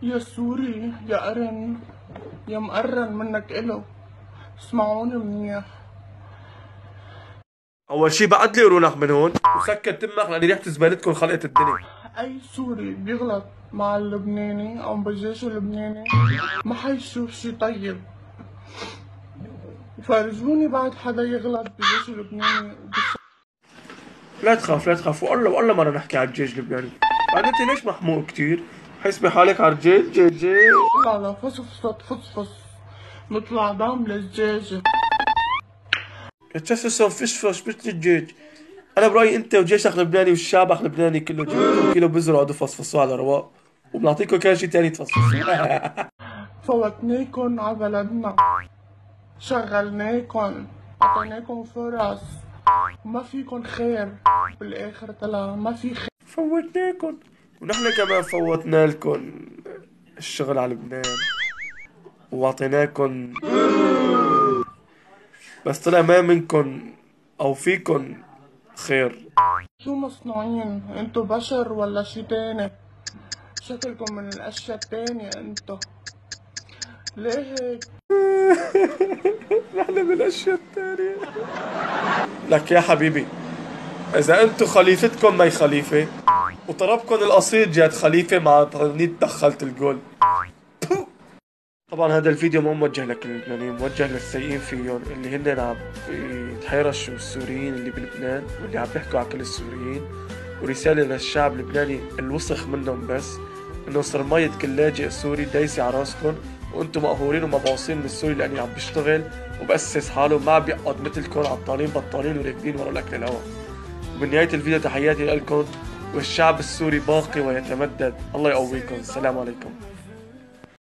يا سوري يا قرن يا مقرن منك إله، اسمعوني منيح. اول شي بعد لي قرونك من هون وسكت تمك لاني ريحة زبالتكم خلقت الدنيا. أي سوري بيغلط مع اللبناني أو بالجيش اللبناني ما حيشوف شي طيب. فرجوني بعد حدا يغلط بالجيش اللبناني لا تخاف لا تخاف، والله ما رح نحكي على الجيش اللبناني. بعد انت ليش محموق كتير؟ حسبي حالك على الجيش جيش. لا لا فصفصت فصفص نطلع دم للجاجة. تجسسهم فشفش مثل الجيش. انا برايي انت وجيشك لبناني وشعبك لبناني كله جيبوا كيلو بذر وقعدوا فصفصوا على رواق، وبنعطيكم كان شي تاني تفصفصوا. فوتناكن ع بلدنا، شغلناكن، عطيناكن فرص، وما فيكن خير. بالاخر طلع ما في خير. فوتناكم ونحن كمان فوتنا لكم الشغل على لبنان وعطيناكم، بس طلع ما منكم او فيكم خير. شو مصنوعين انتو؟ بشر ولا شي تاني؟ شكلكم من الاشياء التانية انتو. ليه هيك؟ نحن من الاشياء التانية. لك يا حبيبي، اذا انتو خليفتكم مي خليفة وطربكم القصيد جات خليفة مع تغنية دخلت الجول. طبعا هذا الفيديو مو موجه لكل اللبنانيين، موجه للسيئين فيهم اللي هن عم يتحيرشوا السوريين اللي بلبنان واللي عم بيحكوا على كل السوريين. ورسالة للشعب اللبناني الوسخ منهم بس انه صرمية كل لاجئ سوري دايسة على راسكم، وانتم مقهورين ومبعوصين من السوري لاني عم بيشتغل وبأسس حاله ما بيقعد مثلكم عطالين بطالين وراكدين ورا الاكل الهوا. وبنهاية الفيديو تحياتي لكم، والشعب السوري باقي ويتمدد. الله يقويكم. السلام عليكم.